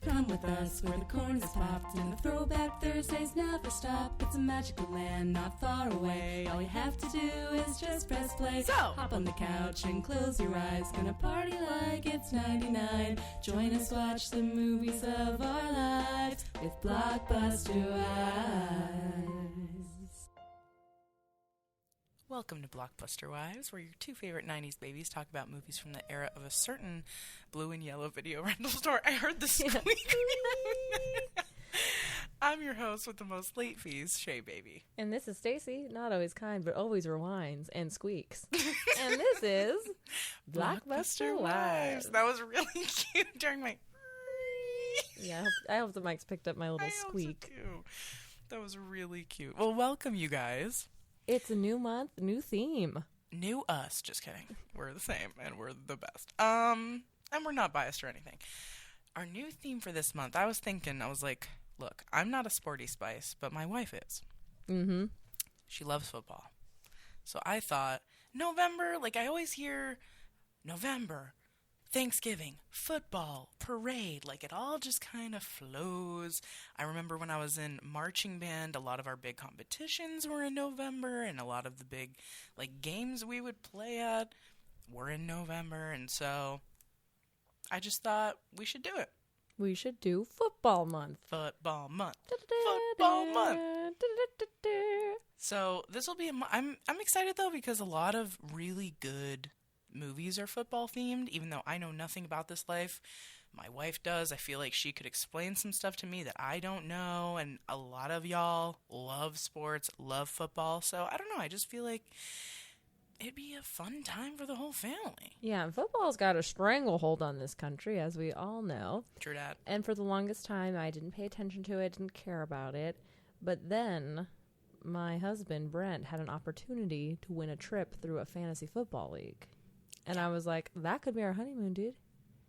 Come with us where the corn is popped and the throwback Thursdays never stop. It's a magical land not far away. All you have to do is just press play. So, hop on the couch and close your eyes. Gonna party like it's 99. Join us, watch the movies of our lives with Blockbuster Wives. welcome to Blockbuster Wives, where your two favorite 90s babies talk about movies from the era of a certain blue and yellow video rental store. I heard the squeak. I'm your host with the most late fees, Shea Baby. And this is Stacy, not always kind, but always rewinds and squeaks. And this is Blockbuster Wives. That was really cute during my... Yeah, I hope the mics picked up my little squeak. I hope so too. That was really cute. Well, welcome, you guys. It's a new month, new theme. New us. Just kidding. We're the same, and we're the best. And we're not biased or anything. Our new theme for this month, I was like, look, I'm not a sporty spice, but my wife is. Mm-hmm. She loves football. So I thought, November, like I always hear November, Thanksgiving, football, parade, like it all just kind of flows. I remember when I was in marching band, a lot of our big competitions were in November, and a lot of the big like games we would play at were in November, and so I just thought we should do it. We should do Football Month. Football month. Football month. So this will be I'm excited though because a lot of really good movies are football themed, even though I know nothing about this life. My wife does. I feel like she could explain some stuff to me that I don't know, and a lot of y'all love sports, love football. So I don't know, I just feel like it'd be a fun time for the whole family. Yeah, and football's got a stranglehold on this country, as we all know. True that. And for the longest time, I didn't pay attention to it, didn't care about it. But then my husband, Brent, had an opportunity to win a trip through a fantasy football league. And I was like, that could be our honeymoon, dude.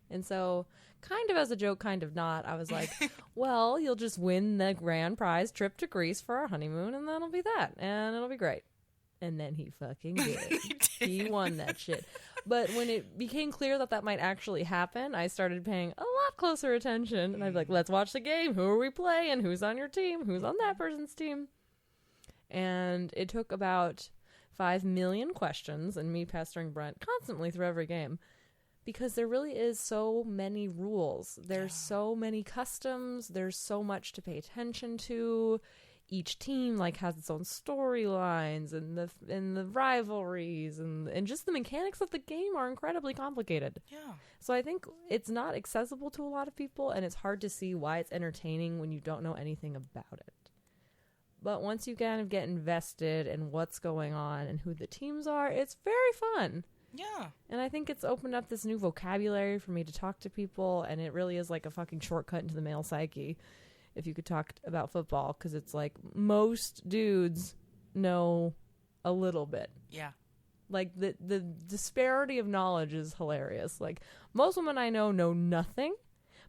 And so, kind of as a joke, kind of not, I was like, well, you'll just win the grand prize trip to Greece for our honeymoon, and that'll be that. And it'll be great. And then he fucking did. He won that shit. But when it became clear that that might actually happen, I started paying a lot closer attention. And I'd be like, let's watch the game. Who are we playing? Who's on your team? Who's on that person's team? And it took about 5 million questions and me pestering Brent constantly through every game. Because there really is so many rules. There's so many customs. There's so much to pay attention to. Each team like has its own storylines and the rivalries and just the mechanics of the game are incredibly complicated. Yeah. So I think it's not accessible to a lot of people, and it's hard to see why it's entertaining when you don't know anything about it. But once you kind of get invested in what's going on and who the teams are, it's very fun. Yeah. And I think it's opened up this new vocabulary for me to talk to people, and it really is like a fucking shortcut into the male psyche. If you could talk about football, because it's like most dudes know a little bit. Yeah. Like the disparity of knowledge is hilarious. Like most women I know nothing,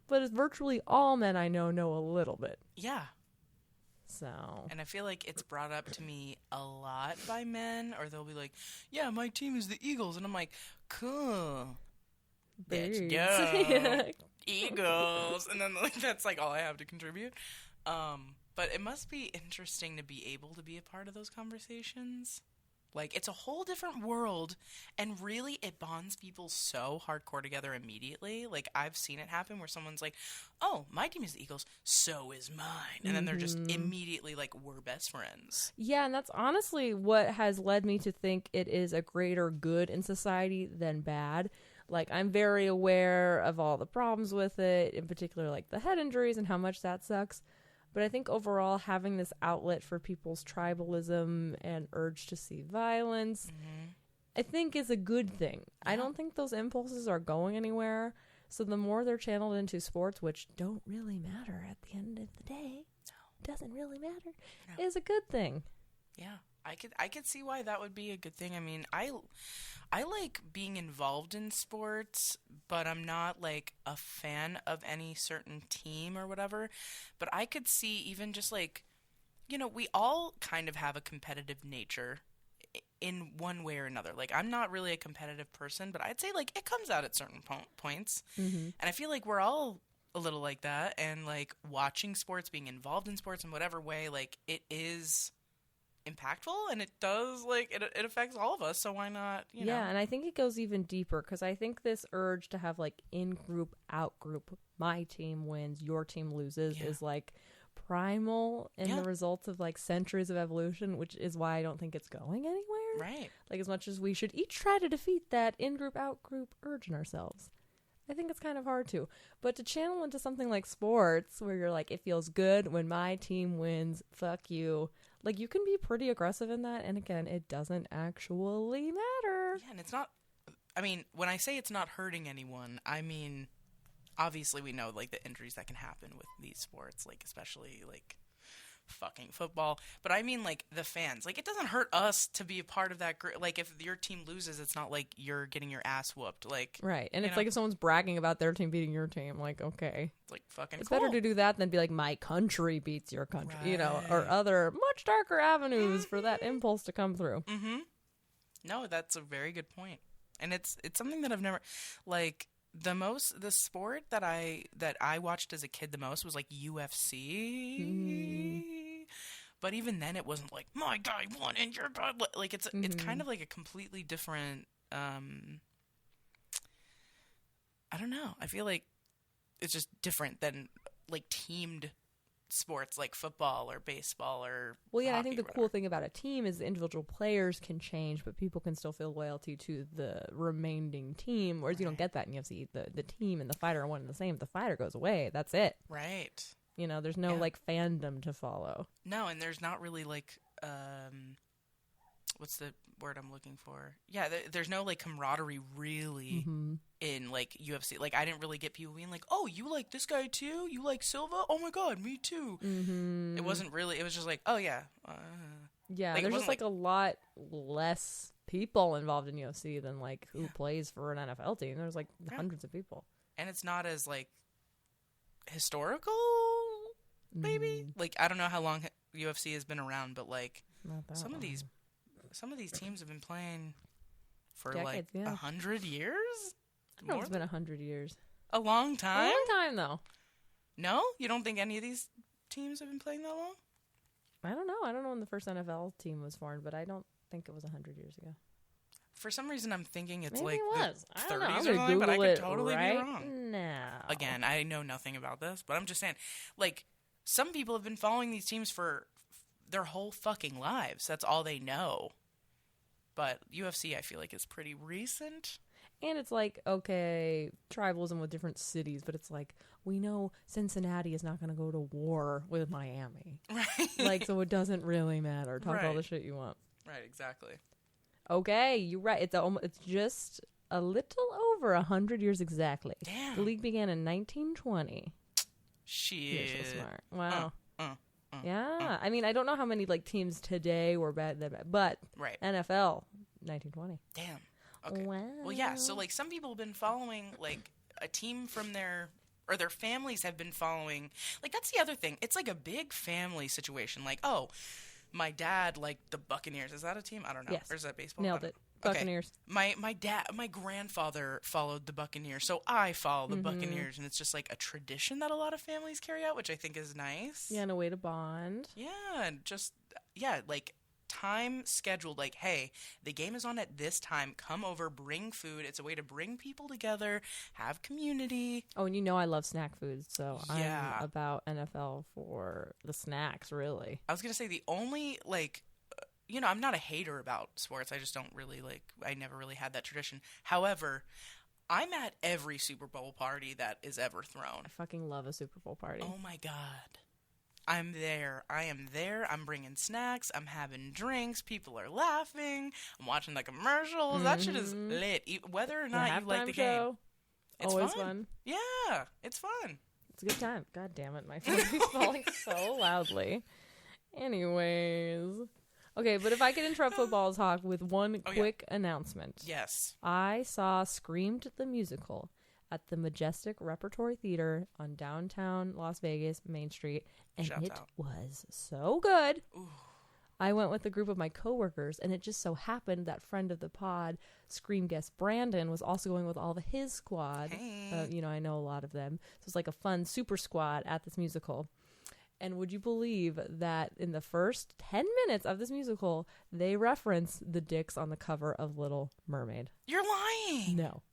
but virtually all men I know a little bit. Yeah. So. And I feel like it's brought up to me a lot by men, or they'll be like, yeah, my team is the Eagles. And I'm like, cool. Let's go. Yeah. Eagles. And then like that's like all I have to contribute. But it must be interesting to be able to be a part of those conversations. Like it's a whole different world, and really it bonds people so hardcore together immediately. Like I've seen it happen where someone's like, oh, my team is the Eagles, so is mine. And then they're just immediately like, we're best friends. Yeah, and that's honestly what has led me to think it is a greater good in society than bad. Like, I'm very aware of all the problems with it, in particular, like, the head injuries and how much that sucks. But I think overall, having this outlet for people's tribalism and urge to see violence, I think is a good thing. Yeah. I don't think those impulses are going anywhere. So the more they're channeled into sports, which don't really matter at the end of the day, doesn't really matter, is a good thing. Yeah. I could see why that would be a good thing. I mean, I like being involved in sports, but I'm not like a fan of any certain team or whatever. But I could see even just like, you know, we all kind of have a competitive nature in one way or another. Like, I'm not really a competitive person, but I'd say like it comes out at certain points. And I feel like we're all a little like that, and like watching sports, being involved in sports in whatever way, like it is impactful, and it does, like, it affects all of us, so why not, you know? And I think it goes even deeper, because I think this urge to have like in-group, out-group, my team wins, your team loses is like primal in the results of like centuries of evolution, which is why I don't think it's going anywhere. Right. Like, as much as we should each try to defeat that in-group, out-group urge in ourselves, I think it's kind of hard to. But to channel into something like sports, where you're like, it feels good when my team wins, fuck you. Like, you can be pretty aggressive in that, and again, it doesn't actually matter. Yeah, and it's not, I mean, when I say it's not hurting anyone, I mean, obviously we know, like, the injuries that can happen with these sports, like, especially, like, fucking football. But I mean, like, the fans. Like, it doesn't hurt us to be a part of that group. Like, if your team loses, it's not like you're getting your ass whooped. Like, right. And it's like if someone's bragging about their team beating your team, like, okay. It's like fucking It's cool. better to do that than be like, my country beats your country, you know, or other much darker avenues for that impulse to come through. Mm-hmm. No, that's a very good point. And it's something that I've never, like, the sport that I watched as a kid the most was like UFC. But even then, it wasn't like, my guy won and your guy, like, it's kind of like a completely different, I don't know. I feel like it's just different than like teamed sports like football or baseball or Well, yeah, hockey, I think the or cool thing about a team is the individual players can change, but people can still feel loyalty to the remaining team, whereas you don't get that in UFC. The team and the fighter are one and the same. If the fighter goes away, that's it. Right. You know, there's no like fandom to follow. No, and there's not really like what's the word I'm looking for? Yeah, there's no like camaraderie really in like UFC. Like, I didn't really get people being like, "Oh, you like this guy too? You like Silva? Oh my god, me too." It wasn't really. It was just like, "Oh yeah." Yeah, like, there's just like a lot less people involved in UFC than like who plays for an NFL team. There's like hundreds of people, and it's not as like historical. Maybe like, I don't know how long UFC has been around, but like some of these teams have been playing for decades, like 100 years. I know it's been 100 years. A long time. A long time though. No, you don't think any of these teams have been playing that long? I don't know. I don't know when the first NFL team was formed, but I don't think it was 100 years ago. For some reason, I'm thinking it's maybe like it was. the I don't know. 30s I'm or gonna something, but I Google could totally right be wrong. now. Again, I know nothing about this, but I'm just saying, like, some people have been following these teams for their whole fucking lives. That's all they know. But UFC, I feel like, is pretty recent. And it's like, okay, tribalism with different cities, but it's like, we know Cincinnati is not going to go to war with Miami. Right. Like, so it doesn't really matter. Talk all the shit you want. Right, exactly. Okay, you're right. It's just a little over 100 years exactly. Damn. The league began in 1920. Shit. You're so smart. Wow. Yeah. I mean, I don't know how many like teams today were bad, but NFL 1920. Damn. Okay. Wow. Well, yeah. So like, some people have been following like a team from their families have been following. Like, that's the other thing. It's like a big family situation. Like, oh, my dad liked the Buccaneers. Is that a team? I don't know. Yes. Or is that baseball? Nailed it. Buccaneers. Okay. My grandfather followed the Buccaneers, so I follow the Buccaneers, and it's just like a tradition that a lot of families carry out, which I think is nice. Yeah, and a way to bond. Yeah, and just like time scheduled. Like, hey, the game is on at this time. Come over, bring food. It's a way to bring people together, have community. Oh, and you know I love snack foods, so yeah. I'm about NFL for the snacks, really. I was gonna say the only like. I'm not a hater about sports. I just don't really I never really had that tradition. However, I'm at every Super Bowl party that is ever thrown. I fucking love a Super Bowl party. Oh my God. I'm there. I am there. I'm bringing snacks. I'm having drinks. People are laughing. I'm watching the commercials. That shit is lit. Whether or not you like the game. It's always fun. Yeah, it's fun. It's a good time. God damn it. My phone is falling so loudly. Anyways. Okay, but if I could interrupt football talk with one quick announcement. Yes. I saw Screamed the Musical at the Majestic Repertory Theater on downtown Las Vegas, Main Street, and it was so good. Ooh. I went with a group of my coworkers, and it just so happened that friend of the pod, Scream guest Brandon, was also going with all of his squad. Hey. I know a lot of them. So it's like a fun super squad at this musical. And would you believe that in the first 10 minutes of this musical, they reference the dicks on the cover of Little Mermaid? You're lying. No.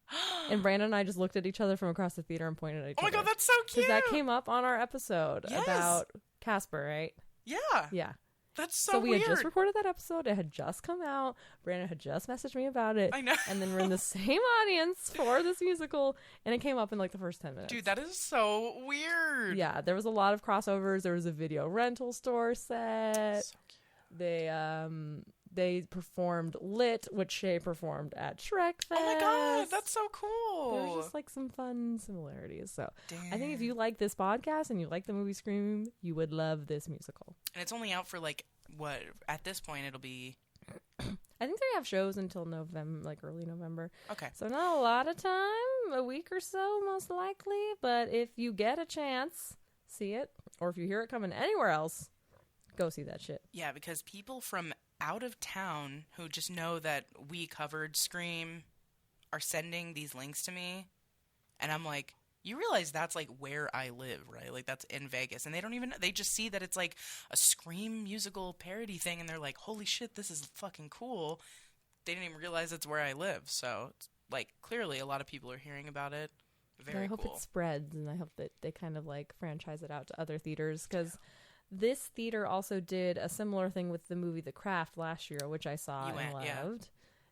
And Brandon and I just looked at each other from across the theater and pointed at each other. Oh my God, that's so cute. Because that came up on our episode Yes. about Casper, right? Yeah. Yeah. That's so So we weird. had just recorded that episode. It had just come out. Brandon had just messaged me about it. I know. And then we're in the same audience for this musical, and it came up in like the first 10 minutes. Dude, that is so weird. Yeah, there was a lot of crossovers. There was a video rental store set. So cute. They performed Lit, which Shea performed at Shrek Fest. Oh my God, that's so cool. There's just like some fun similarities. So Damn. I think if you like this podcast and you like the movie Scream, you would love this musical. And it's only out for like, what, at this point it'll be... I think they have shows until November, like early November. Okay. So not a lot of time, a week or so most likely. But if you get a chance, see it. Or if you hear it coming anywhere else, go see that shit. Yeah, because people from out of town who just know that we covered Scream are sending these links to me. And I'm like, you realize that's like where I live, right? Like that's in Vegas. And they don't even know. They just see that it's like a Scream musical parody thing. And they're like, holy shit, this is fucking cool. They didn't even realize it's where I live. So it's like clearly a lot of people are hearing about it. Very I hope cool. it spreads, and I hope that they kind of like franchise it out to other theaters, because this theater also did a similar thing with the movie The Craft last year, which I saw You and went, yeah. loved.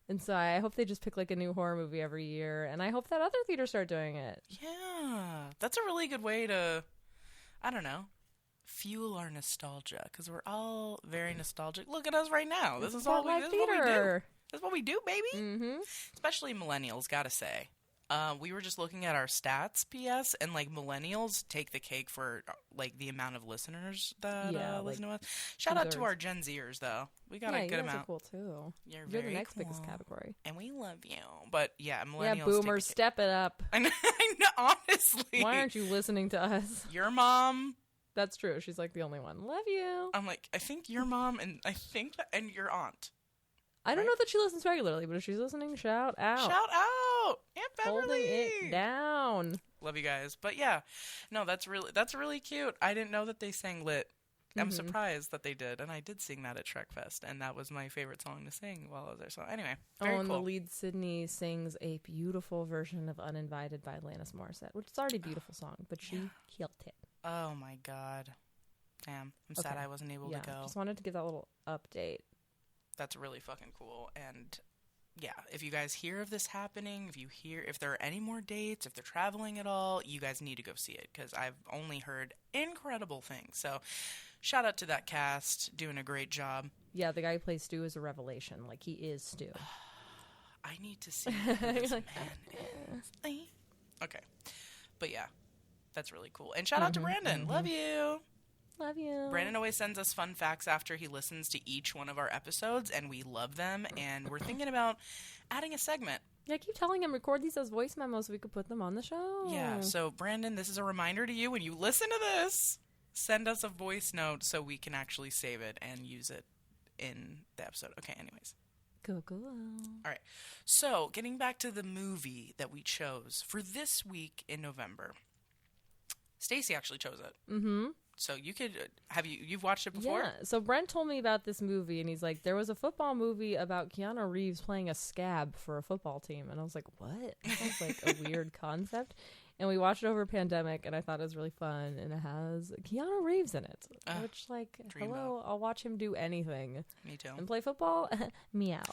And so I hope they just pick like a new horror movie every year, and I hope that other theaters start doing it. Yeah, that's a really good way to, I don't know, fuel our nostalgia, because we're all very nostalgic. Look at us right now. This is all we, this is what we do. This is what we do, baby. Mm-hmm. Especially millennials, gotta say. We were just looking at our stats, PS, and like millennials take the cake for like the amount of listeners that listen to us. Shout out to our Gen Zers, though. We got a good you guys amount. are cool too. You're the very next cool. biggest category. And we love you. But yeah, millennials. Yeah, boomers, take the step it up. I know, honestly. Why aren't you listening to us? Your mom. That's true. She's like the only one. Love you. I'm like, I think your mom and I think that, and your aunt. I don't know that she listens regularly, but if she's listening, shout out. Shout out, Aunt Beverly. Holding it down. Love you guys. But yeah, no, that's really cute. I didn't know that they sang Lit. I'm surprised that they did, and I did sing that at Shrek Fest, and that was my favorite song to sing while I was there. So anyway, very and cool. the lead Sydney sings a beautiful version of Uninvited by Alanis Morissette, which is already a beautiful song, but she killed it. Oh my God. Damn. I'm sad I wasn't able to go. Just wanted to give that little update. That's really fucking cool. And yeah, if you guys hear of this happening, if there are any more dates, if they're traveling at all, you guys need to go see it, because I've only heard incredible things. So shout out to that cast, doing a great job. Yeah, the guy who plays Stu is a revelation. Like, he is Stu. I need to see who this man is. Okay. But yeah, that's really cool. And shout out to Brandon. Love you. Love you. Brandon always sends us fun facts after he listens to each one of our episodes, and we love them, and we're thinking about adding a segment. Yeah, I keep telling him, record these as voice memos so we could put them on the show. Yeah, so Brandon, this is a reminder to you. When you listen to this, send us a voice note so we can actually save it and use it in the episode. Okay, anyways. Cool. All right, so getting back to the movie that we chose for this week in November. Stacy actually chose it. Mm-hmm. So you could you've watched it before? Yeah. So Brent told me about this movie, and he's like, there was a football movie about Keanu Reeves playing a scab for a football team. And I was like, what? That sounds like a weird concept. And we watched it over a pandemic, and I thought it was really fun. And it has Keanu Reeves in it, which, like, hello, I'll watch him do anything. Me too. And play football? Meow.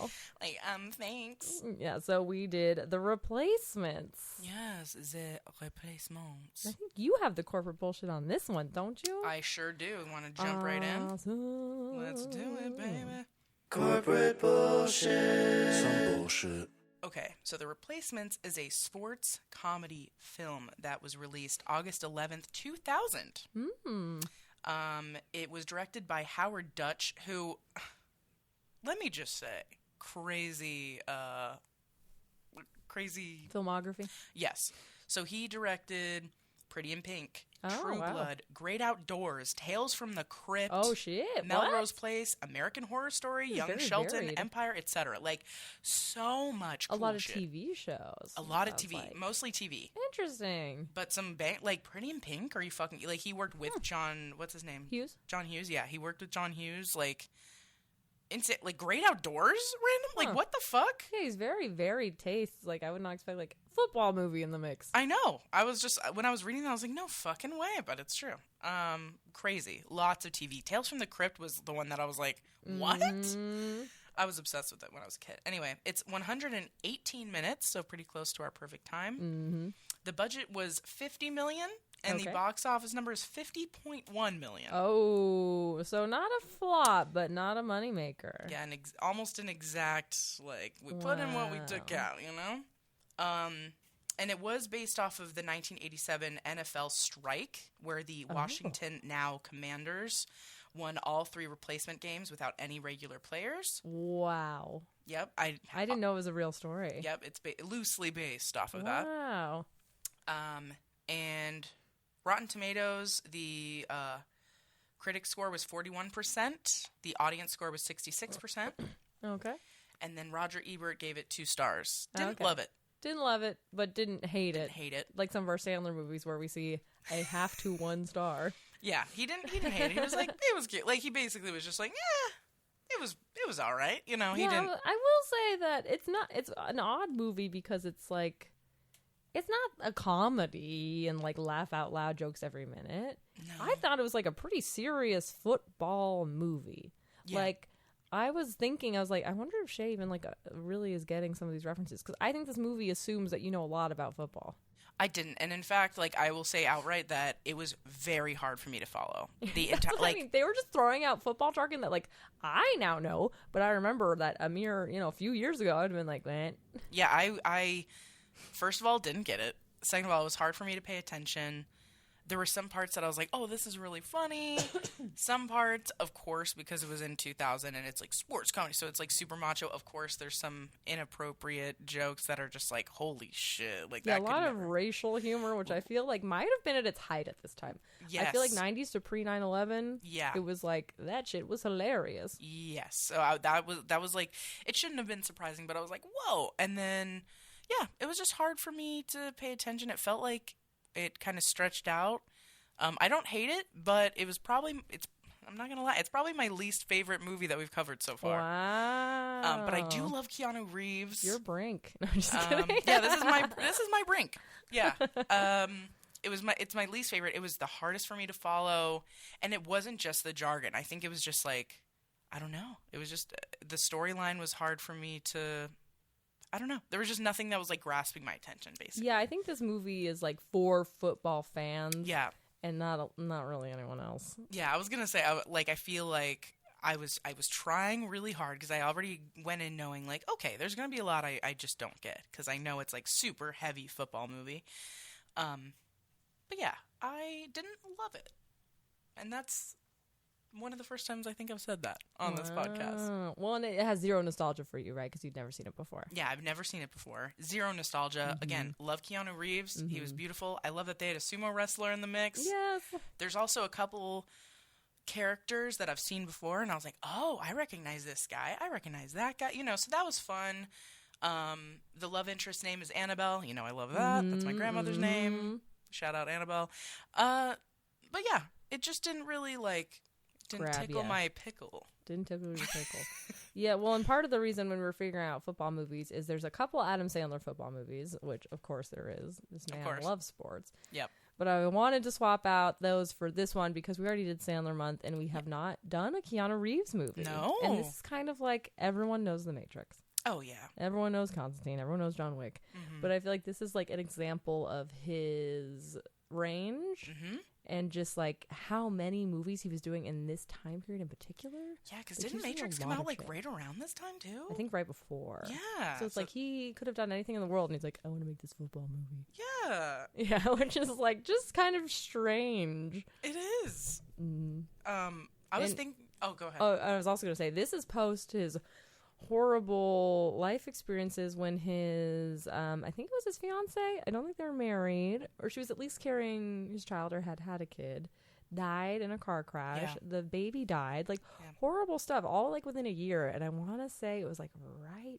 Like, thanks. Yeah, so we did The Replacements. Yes, The Replacements. I think you have the corporate bullshit on this one, don't you? I sure do. Want to jump right in? Let's do it, baby. Corporate bullshit. Some bullshit. Okay, so The Replacements is a sports comedy film that was released August 11th, 2000. It was directed by Howard Dutch, who, let me just say, crazy filmography. Yes. So he directed Pretty in Pink, Oh, True wow. Blood, Great Outdoors, Tales from the Crypt, Oh, shit. Melrose What? Place, American Horror Story, This is Young very Sheldon, varied. Empire, etc. Like, so much A cool lot of shit. TV shows. A lot of sounds TV, like. mostly TV. Interesting. But some like Pretty in Pink. Are you fucking like he worked with John? What's his name? Hughes? John Hughes. Yeah, he worked with John Hughes. Like, insane. Like Great Outdoors. Random. Like Huh. what the fuck? Yeah, he's very varied tastes. Like, I would not expect, like, football movie in the mix. I know. I was just when I was reading that, I was like, no fucking way. But it's true. Crazy. Lots of TV. Tales from the Crypt was the one that I was like, what? Mm, I was obsessed with it when I was a kid. Anyway, it's 118 minutes, so pretty close to our perfect time. mm-hmm. The budget was $50 million, and the Okay. box office number is $50.1 million. Oh, so not a flop, but not a moneymaker. Yeah, almost an exact, like, we put in what we took Wow. out, you know? And it was based off of the 1987 NFL strike, where the Washington Now Commanders won all 3 replacement games without any regular players. Wow. Yep. I didn't know it was a real story. Yep, it's loosely based off of that. Wow. And Rotten Tomatoes, the critic score was 41%. The audience score was 66%. Okay. And then Roger Ebert gave it 2 stars. Didn't Okay. love it. Didn't love it, but didn't hate it. Hate it. Like some of our Sandler movies where we see a half to 1 star. Yeah, he didn't hate it. He was like, it was cute. Like, he basically was just like, yeah, it was all right. You know, he yeah, didn't. I will say that it's an odd movie because it's like, it's not a comedy and like laugh out loud jokes every minute. No. I thought it was like a pretty serious football movie. Yeah. Like, I was thinking, I was like, I wonder if Shea even like really is getting some of these references, because I think this movie assumes that you know a lot about football. I didn't. And in fact, like, I will say outright that it was very hard for me to follow. The entire, I mean, they were just throwing out football jargon that like I now know, but I remember that a mere a few years ago I'd have been like, man. yeah, I first of all didn't get it. Second of all, it was hard for me to pay attention. There were some parts that I was like, oh, this is really funny. Some parts, of course, because it was in 2000 and it's like sports comedy, so it's like super macho. Of course, there's some inappropriate jokes that are just like, holy shit. Like, Yeah, that a could lot of never... rational humor, which I feel like might have been at its height at this time. I feel like Yes. 90s to pre 9/11. Yeah. It was like, that shit was hilarious. Yes. So that was like, it shouldn't have been surprising, but I was like, whoa. And then, yeah, it was just hard for me to pay attention. It felt like it kind of stretched out. I don't hate it, but it was probably, I'm not going to lie, it's probably my least favorite movie that we've covered so far. Wow. But I do love Keanu Reeves. You're Brink. No, I'm just kidding. Yeah, this is my brink. Yeah. It's my least favorite. It was the hardest for me to follow, and it wasn't just the jargon. I think it was just like, I don't know. It was just the storyline was hard for me to, I don't know. There was just nothing that was like grasping my attention, basically. Yeah, I think this movie is like for football fans. Yeah. And not really anyone else. Yeah, I was gonna say, I feel like I was trying really hard because I already went in knowing like, okay, there's gonna be a lot I just don't get because I know it's like super heavy football movie. But yeah, I didn't love it, and that's one of the first times I think I've said that on this podcast. Well, and it has zero nostalgia for you, right? Because you've never seen it before. Yeah, I've never seen it before. Zero nostalgia. Again, love Keanu Reeves. He was beautiful. I love that they had a sumo wrestler in the mix. Yes. There's also a couple characters that I've seen before, and I was like, oh, I recognize this guy. I recognize that guy. So that was fun. The love interest name is Annabelle. I love that. That's my grandmother's name. Shout out Annabelle. But yeah, it just didn't really didn't tickle my pickle. Didn't tickle your pickle. Yeah, well, and part of the reason when we were figuring out football movies is there's a couple Adam Sandler football movies, which of course there is. This man loves sports. Yep. But I wanted to swap out those for this one because we already did Sandler month and we have not done a Keanu Reeves movie. No. And this is kind of like everyone knows The Matrix. Oh, yeah. Everyone knows Constantine. Everyone knows John Wick. But I feel like this is like an example of his range and just like how many movies he was doing in this time period in particular. Yeah, because Like, didn't he's doing a Matrix come lot out of shit. right around this time too? I think right before. Yeah. So it's like he could have done anything in the world and he's like, I want to make this football movie. Yeah. Yeah, which is like just kind of strange. It is. I was thinking. Oh, go ahead. Oh, I was also going to say, this is post his horrible life experiences when his, I think it was his fiance. I don't think they were married, or she was at least carrying his child or had a kid. Died in a car crash. Yeah. The baby died. Like horrible stuff. All like within a year. And I want to say it was like right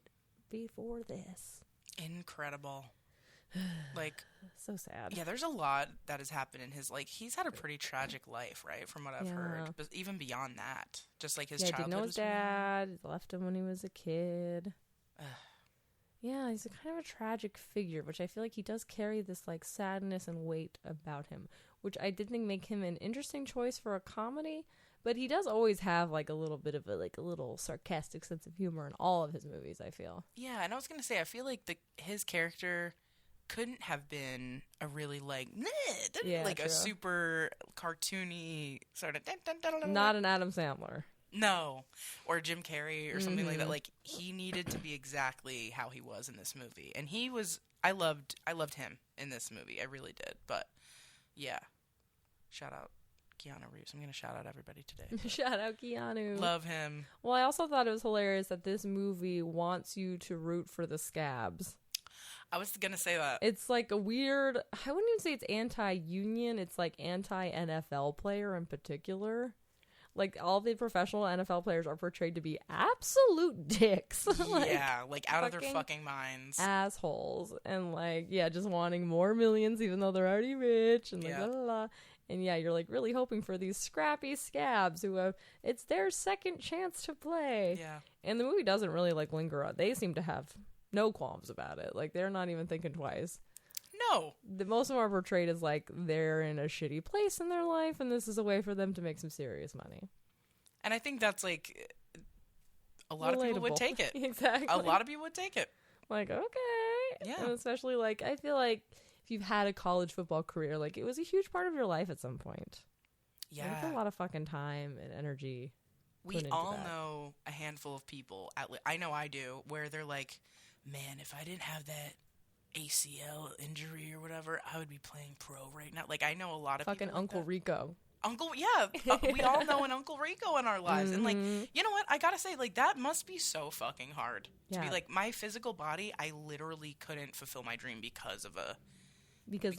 before this. Incredible. Like, so sad. Yeah, there's a lot that has happened in his, like, he's had a pretty tragic life, right? From what I've heard. But even beyond that, just like his childhood. Didn't know his dad. Left him when he was a kid. Yeah, he's a kind of a tragic figure, which I feel like he does carry this like sadness and weight about him, which I did think make him an interesting choice for a comedy. But he does always have like a little bit of a little sarcastic sense of humor in all of his movies, I feel. Yeah, and I was gonna say, I feel like his character couldn't have been a really like a super cartoony sort of not an Adam Sandler. No, or Jim Carrey or something like that. Like, he needed to be exactly how he was in this movie, and he was. I loved him in this movie. I really did. But yeah, shout out Keanu Reeves. I'm gonna shout out everybody today. Shout out Keanu. Love him. Well, I also thought it was hilarious that this movie wants you to root for the scabs. I was gonna say that. It's like a weird. I wouldn't even say it's anti-union. It's like anti-NFL player in particular. Like, all the professional NFL players are portrayed to be absolute dicks. like out of their fucking minds. Assholes. And, like, just wanting more millions even though they're already rich. And, like, blah, blah, blah. And, you're, like, really hoping for these scrappy scabs who have... It's their second chance to play. Yeah. And the movie doesn't really, like, linger on. They seem to have no qualms about it. Like, they're not even thinking twice. No. Most of them are portrayed as like they're in a shitty place in their life and this is a way for them to make some serious money. And I think that's like a lot of people would take it. Exactly. A lot of people would take it. Like, okay. Yeah. And especially like I feel like if you've had a college football career, like it was a huge part of your life at some point. Yeah. Like, a lot of fucking time and energy. We all know a handful of people, I know I do, where they're like, man, if I didn't have that ACL injury or whatever, I would be playing pro right now. Like, I know a lot of fucking people Uncle Rico. We all know an Uncle Rico in our lives. And, like, you know what? I gotta say, like, that must be so fucking hard. To be like, my physical body, I literally couldn't fulfill my dream because of the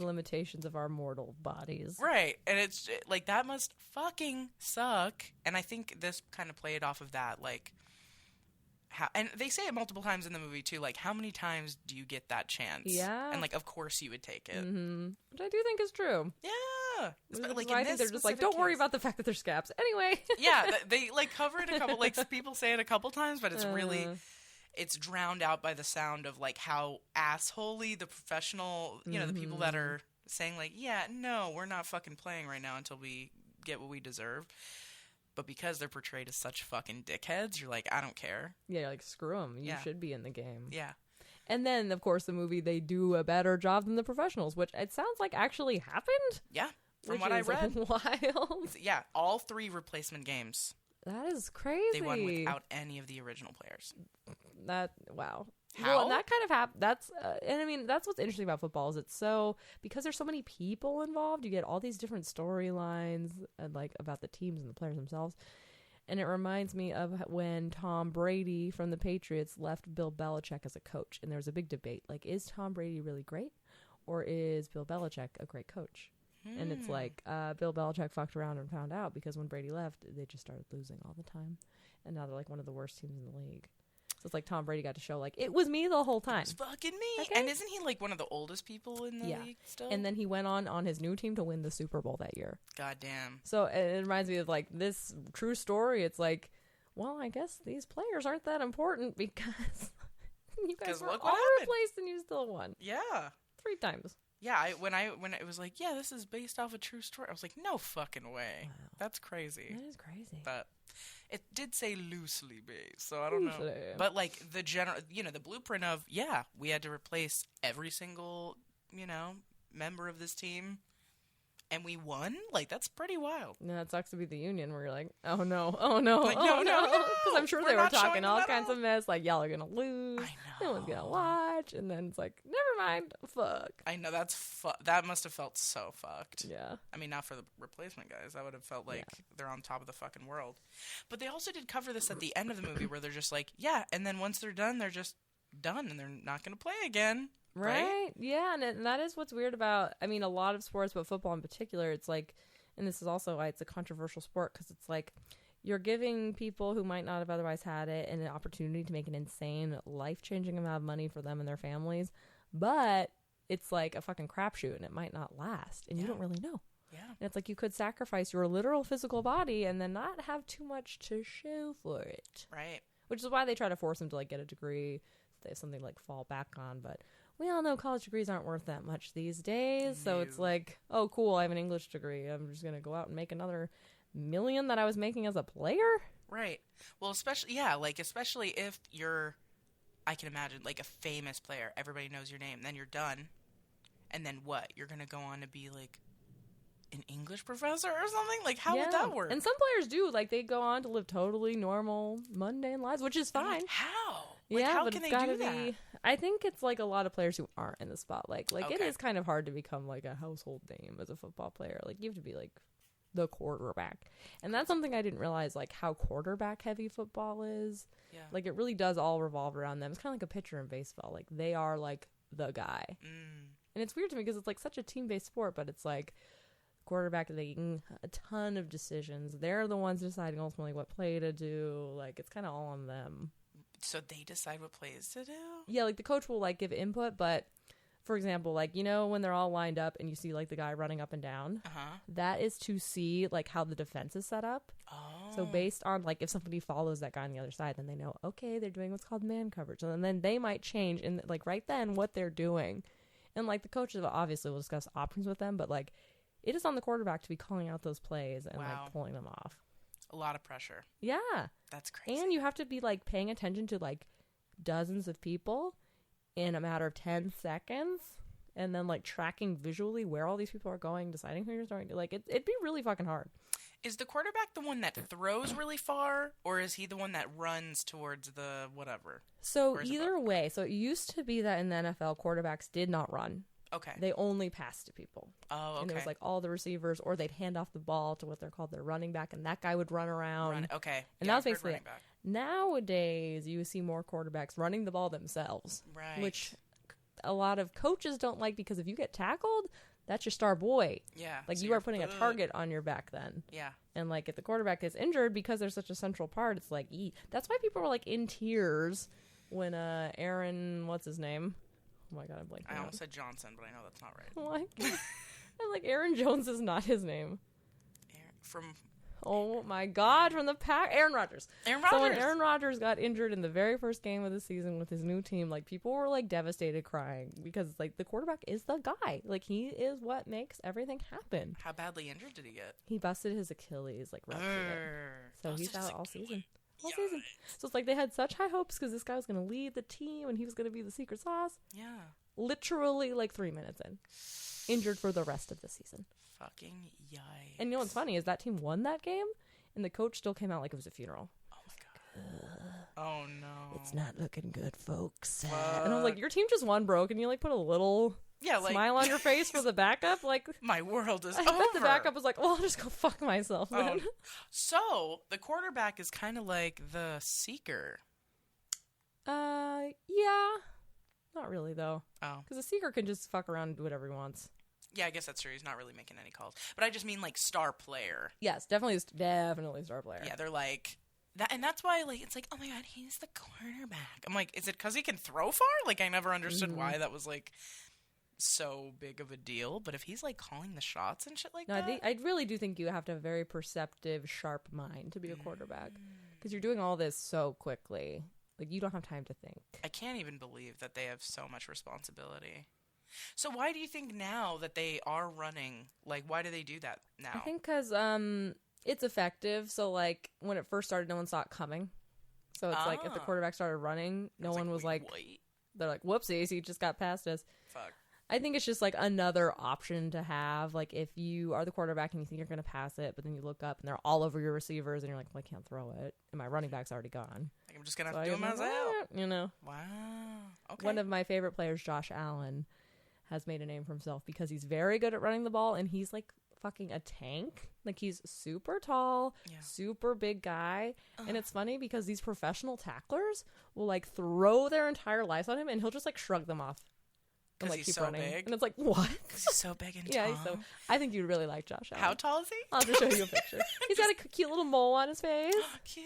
limitations of our mortal bodies. Right. And it's, like, that must fucking suck. And I think this kind of played off of that, like, and they say it multiple times in the movie too, like, how many times do you get that chance? Yeah. And, like, of course you would take it. Which I do think is true. Yeah. Like, I think they're just like, don't worry about the fact that they're scabs. Anyway. Yeah, they like cover it a couple, like, people say it a couple times, but it's really, it's drowned out by the sound of, like, how assholey the professional, the people that are saying, like, yeah, no, we're not fucking playing right now until we get what we deserve. But because they're portrayed as such fucking dickheads, you're like, I don't care. Yeah, you're like, screw them. You should be in the game. Yeah. And then, of course, the movie, they do a better job than the professionals, which it sounds like actually happened. Yeah, from what I read. Wild. Yeah, all 3 replacement games. That is crazy. They won without any of the original players. Wow. How? Well, and that kind of that's and I mean that's what's interesting about football is it's so because there's so many people involved, you get all these different storylines and like about the teams and the players themselves. And it reminds me of when Tom Brady from the Patriots left Bill Belichick as a coach, and there was a big debate like, is Tom Brady really great or is Bill Belichick a great coach? And it's like Bill Belichick fucked around and found out because when Brady left, they just started losing all the time, and now they're like one of the worst teams in the league. So it's like Tom Brady got to show, like, it was me the whole time. It was fucking me. Okay? And isn't he, like, one of the oldest people in the league still? And then he went on his new team to win the Super Bowl that year. Goddamn. So it reminds me of, like, this true story. It's like, well, I guess these players aren't that important because you guys were all replaced and you still won. Yeah. 3 times. Yeah, when it was like, yeah, this is based off a true story, I was like, no fucking way. Wow. That's crazy. That is crazy. But it did say loosely based, so I don't know. But, like, the general, the blueprint of, we had to replace every single, member of this team. And we won? Like, that's pretty wild. And that sucks to be the Union where you're like, oh no, oh no, Like, oh no. Because I'm sure We're they were not talking showing all the kinds medal. of mess, like, y'all are going to lose. I No know. one's going to watch. And then it's like, never mind, fuck. I know, that must have felt so fucked. Yeah. I mean, not for the replacement guys. That would have felt like they're on top of the fucking world. But they also did cover this at the end of the movie where they're just like, yeah, and then once they're done, they're just done and they're not going to play again. Right? Yeah, and that is what's weird about, I mean, a lot of sports, but football in particular, it's like, and this is also why it's a controversial sport, because it's like, you're giving people who might not have otherwise had it an opportunity to make an insane, life-changing amount of money for them and their families, but it's like a fucking crapshoot, and it might not last, and you don't really know. Yeah. And it's like you could sacrifice your literal physical body and then not have too much to show for it. Right. Which is why they try to force them to, like, get a degree, so they have something to, like, fall back on, but we all know college degrees aren't worth that much these days, so it's like, oh, cool, I have an English degree. I'm just going to go out and make another $1 million that I was making as a player? Right. Well, especially if you're, I can imagine, like, a famous player. Everybody knows your name. Then you're done. And then what? You're going to go on to be, like, an English professor or something? Like, how would that work? And some players do. Like, they go on to live totally normal, mundane lives, which is fine. Like, how? Like, yeah, how but can it's they gotta do that? I think it's like a lot of players who aren't in the spotlight. Like, it Okay. is kind of hard to become like a household name as a football player. Like, you have to be like the quarterback. And that's something I didn't realize, like how quarterback heavy football is. Yeah. Like, it really does all revolve around them. It's kind of like a pitcher in baseball. Like, they are like the guy. And it's weird to me because it's like such a team-based sport, but it's like quarterback making a ton of decisions. They're the ones deciding ultimately what play to do. Like, it's kind of all on them. So they decide what plays to do? Yeah, like the coach will like give input, but for example, like, you know, when they're all lined up and you see like the guy running up and down, that is to see like how the defense is set up. So based on like if somebody follows that guy on the other side, then they know, okay, they're doing what's called man coverage, and then they might change and like right then what they're doing. And like the coaches obviously will discuss options with them, but like it is on the quarterback to be calling out those plays and like pulling them off. A lot of pressure. Yeah. That's crazy. And you have to be like paying attention to like dozens of people in a matter of 10 seconds and then like tracking visually where all these people are going, deciding who you're throwing to. Like, it'd be really fucking hard. Is the quarterback the one that throws really far, or is he the one that runs towards the whatever? So either way, so it used to be that in the NFL, quarterbacks did not run. Okay. They only passed to people. Oh, okay. And it was like all the receivers, or they'd hand off the ball to what they're called their running back, and that guy would run around. Okay. And that was basically it. Nowadays, you see more quarterbacks running the ball themselves. Right. Which a lot of coaches don't like, because if you get tackled, that's your star boy. Yeah. Like, so you are putting a target on your back then. Yeah. And like if the quarterback gets injured, because they're such a central part, it's like, that's why people were like in tears when Aaron, what's his name? Oh my god, I'm blanking. I almost said Johnson, but I know that's not right. Like, I'm like, Aaron Jones is not his name. Oh my god, from the pack, Aaron Rodgers. So when Aaron Rodgers got injured in the very first game of the season with his new team, like, people were like devastated, crying, because like the quarterback is the guy. Like, he is what makes everything happen. How badly injured did he get? He busted his Achilles, like, ruptured it. So he's out all season. So it's like they had such high hopes because this guy was going to lead the team and he was going to be the secret sauce. Yeah. Literally like 3 minutes in. Injured for the rest of the season. Fucking yikes. And you know what's funny is that team won that game and the coach still came out like it was a funeral. Oh my god. Oh no. It's not looking good, folks. And I was like, your team just won, bro. Can you like put a little smile on your face for the backup? Like, my world is over. I bet the backup was like, well, I'll just go fuck myself, man. So the quarterback is kind of like the seeker. Yeah. Not really, though. Oh. Because the seeker can just fuck around and do whatever he wants. Yeah, I guess that's true. He's not really making any calls. But I just mean like star player. Yes, definitely star player. Yeah, they're like that, and that's why like it's like, oh my god, he's the quarterback. I'm like, is it because he can throw far? Like, I never understood why that was like so big of a deal. But if he's like calling the shots and shit like that, I really do think you have to have a very perceptive, sharp mind to be a quarterback, because you're doing all this so quickly. Like, you don't have time to think. I can't even believe that they have so much responsibility. So why do you think now that they are running, like, why do they do that now? I think because it's effective. So, like, when it first started, no one saw it coming. So it's like if the quarterback started running, no one was like, wait. They're like, whoopsies, he just got past us. Fuck. I think it's just like another option to have. Like if you are the quarterback and you think you're going to pass it, but then you look up and they're all over your receivers and you're like, well, I can't throw it. And my running back's already gone. Like, I'm just going to have to do it myself. You know. Wow. Okay. One of my favorite players, Josh Allen, has made a name for himself because he's very good at running the ball and he's like fucking a tank. Like he's super tall, super big guy. And it's funny because these professional tacklers will like throw their entire lives on him and he'll just like shrug them off. And like he's keep so running. big? And it's like, what? He's so big and Yeah, tall. I think you'd really like Josh Allen. How tall is he? I'll just show you a picture. He's got a cute little mole on his face. Cute.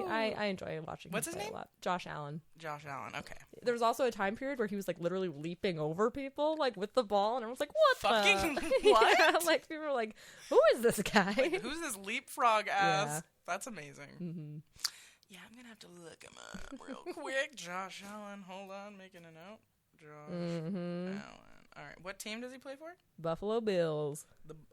I enjoy watching What's him his play name? a lot. Josh Allen. Josh Allen. Okay. There was also a time period where he was like literally leaping over people like with the ball, and everyone's like, "What Fucking the?" what? Yeah, like people were like, "Who is this guy? Like, who's this leapfrog ass? Yeah. That's amazing. Mm-hmm. Yeah, I'm gonna have to look him up real quick. Josh Allen. Hold on, making a note. Josh Allen. All right. What team does he play for? Buffalo Bills."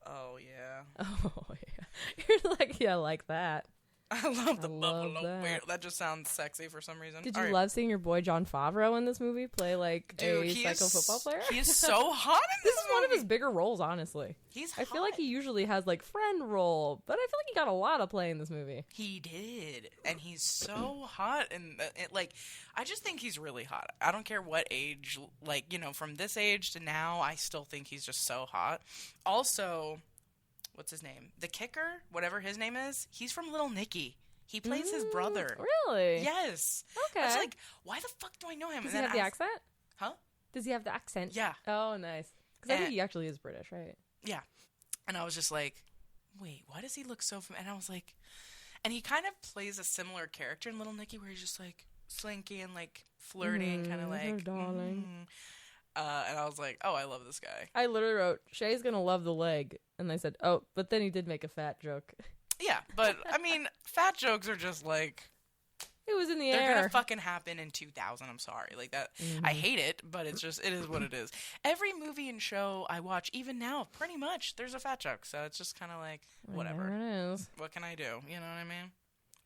Oh yeah. Oh yeah. You're like, yeah, like that. I love the love Buffalo that. Bills. That just sounds sexy for some reason. Did All you right. love seeing your boy John Favreau in this movie play like Dude, a he psycho is, football player? He is so hot in This this is one of movie. his bigger roles, honestly. He's I feel like hot. he usually has like friend role, but I feel like he got a lot of play in this movie. He did, and he's so hot, and like, I just think he's really hot. I don't care what age, like, you know, from this age to now, I still think he's just so hot. Also, what's his name? The kicker, whatever his name is, he's from Little Nicky. He plays his brother. Really? Yes. Okay. I was like, why the fuck do I know him? Does And he have the accent? Huh? Does he have the accent? Yeah. Oh, nice. Because I think he actually is British, right? Yeah. And I was just like, wait, why does he look so And I was like, and he kind of plays a similar character in Little Nicky where he's just like slinky and like flirting, kind of like, darling. And I was like, oh, I love this guy. I literally wrote, Shay's going to love the leg. And they said, oh, but then he did make a fat joke. Yeah, but I mean, fat jokes are just like, It was in the they're air. gonna fucking happen in 2000. I'm sorry, like that. I hate it, but it is what it is. Every movie and show I watch, even now, pretty much, there's a fat joke. So it's just kind of like, whatever. There it is. What can I do? You know what I mean?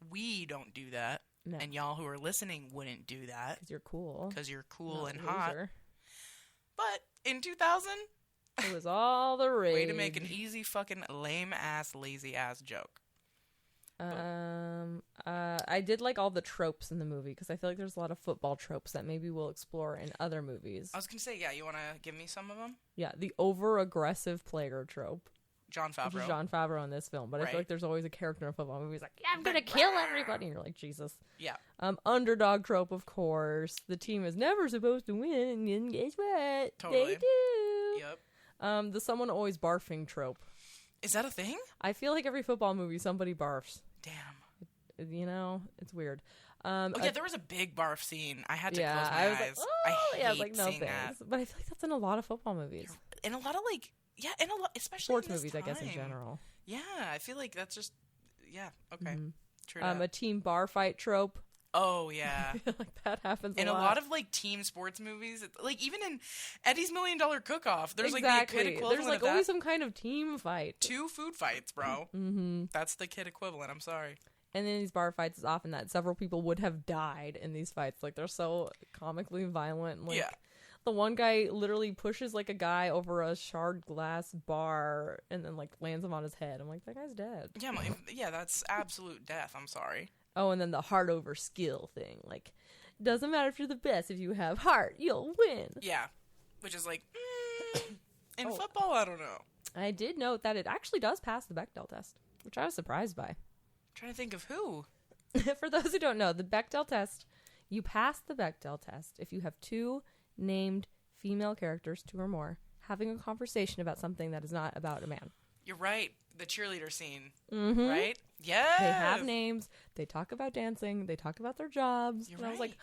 We don't do that, No. and y'all who are listening wouldn't do that Because you're cool. because you're cool Not and a hot. loser. But in 2000, It was all the rage. way to make an easy fucking lame ass, lazy ass joke. I did like all the tropes in the movie because I feel like there's a lot of football tropes that maybe we'll explore in other movies. I was gonna say, yeah, you want to give me some of them? Yeah, the over-aggressive player trope. John Which is Favreau. John Favreau in this film, but I Right. feel like there's always a character in a football movie who's like, yeah, I'm gonna kill everybody, and you're like, Jesus. Yeah. Underdog trope, of course. The team is never supposed to win, and guess what? Totally. They do. Yep. The someone always barfing trope. Is that a thing? I feel like every football movie, somebody barfs. Damn. You know, it's weird. Oh yeah, there was a big barf scene. I had to yeah, close my I was eyes. like, oh, I yeah, I was hate like, no seeing thanks. that. But I feel like that's in a lot of football movies. In a lot of like, yeah, in a lot, especially Sports in this movies, I guess, in time. general. Yeah, I feel like that's just, yeah, okay, Mhm. true. that. A team bar fight trope. Oh yeah. I feel like that happens In a a lot. lot of like team sports movies, like even in Eddie's $1 Million Cook-Off, there's like the exactly. kid equivalent There's like of always that. some kind of team fight. 2 food fights, bro. Mm-hmm. That's the kid equivalent. I'm sorry. And in these bar fights, it's often that several people would have died in these fights. Like, they're so comically violent. Like, Yeah. the one guy literally pushes, like, a guy over a shard glass bar and then, like, lands him on his head. I'm like, that guy's dead. Yeah, yeah, that's absolute death. I'm sorry. Oh, and then the heart over skill thing. Like, doesn't matter if you're the best. If you have heart, you'll win. Yeah, which is like, in Oh. football, I don't know. I did note that it actually does pass the Bechdel test, which I was surprised by. Trying to think of who. For those who don't know, the Bechdel test, you pass the Bechdel test if you have 2 named female characters, 2 or more, having a conversation about something that is not about a man. You're right. The cheerleader scene, Mm-hmm. right? Yes. They have names. They talk about dancing. They talk about their jobs. You're and I was right. like,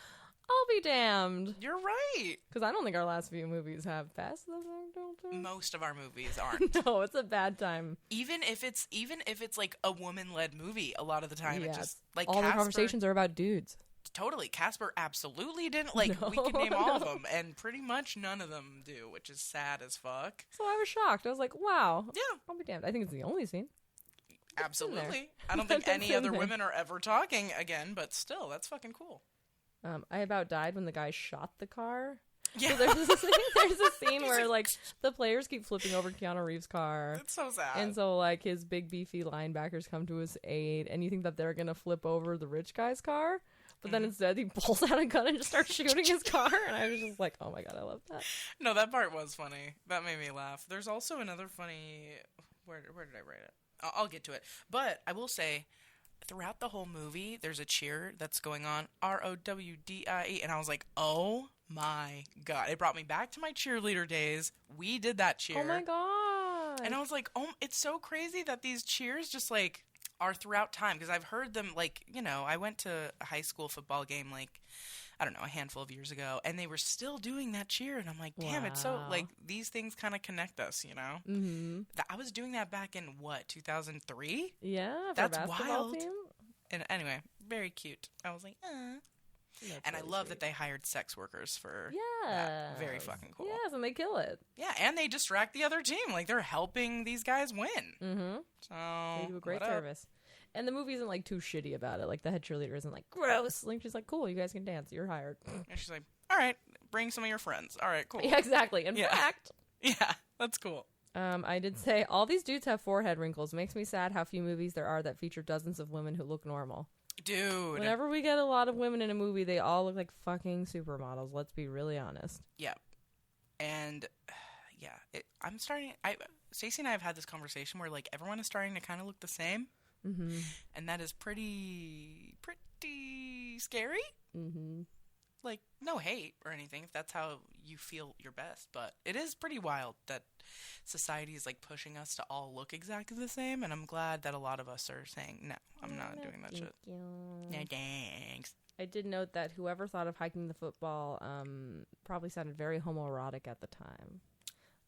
I'll be damned. You're right. Because I don't think our last few movies have passed the Bechdel test. Most of our movies aren't. No, it's a bad time. even if it's like a woman-led movie, a lot of the time it Yes. just like All the Casper, conversations are about dudes. Totally, Casper absolutely didn't. Like, No, we could name all of no. them, and pretty much none of them do, which is sad as fuck. So I was shocked. I was like, wow. Yeah, I'll be damned. I think it's the only scene. absolutely. I don't think That's any in other there. women are ever talking again, but still, that's fucking cool. I about died when the guy shot the car. Yeah. So there's a scene where like the players keep flipping over Keanu Reeves' car. It's so sad. And so like his big beefy linebackers come to his aid, and you think that they're gonna flip over the rich guy's car, but then instead he pulls out a gun and just starts shooting his car, and I was just like, oh my god, I love that. No, that part was funny. That made me laugh. There's also another funny. Where did I write it? I'll get to it. But I will say, throughout the whole movie, there's a cheer that's going on, ROWDIE, and I was like, oh my god. It brought me back to my cheerleader days. We did that cheer. Oh my god. And I was like, oh, it's so crazy that these cheers just, like, are throughout time. Because I've heard them, like, you know, I went to a high school football game, like, I don't know, a handful of years ago, and they were still doing that cheer, and I'm like, damn, it's so, like, these things kind of connect us, you know? Mm-hmm. I was doing that back in, 2003? Yeah, for That's a basketball wild. team? And anyway, very cute. I was like, That's and I really love sweet. that they hired sex workers for Yeah. that. Very fucking cool. Yes, and they kill it. Yeah, and they distract the other team. Like, they're helping these guys win. Mm-hmm. So, They do a great what up? service. And the movie isn't, like, too shitty about it. Like, the head cheerleader isn't, like, gross. Like, she's like, cool, you guys can dance. You're hired. And she's like, all right, bring some of your friends. All right, cool. Yeah, exactly. In Yeah. fact, Yeah, that's cool. I did say, all these dudes have forehead wrinkles. Makes me sad how few movies there are that feature dozens of women who look normal. Dude. Whenever we get a lot of women in a movie, they all look like fucking supermodels. Let's be really honest. Yeah. And, yeah, Stacey and I have had this conversation where, like, everyone is starting to kind of look the same. Mm-hmm. And that is pretty scary. Mm-hmm. Like, no hate or anything if that's how you feel you're best. But it is pretty wild that society is, like, pushing us to all look exactly the same. And I'm glad that a lot of us are saying, no, I'm not doing that shit. No, thanks. I did note that whoever thought of hiking the football probably sounded very homoerotic at the time.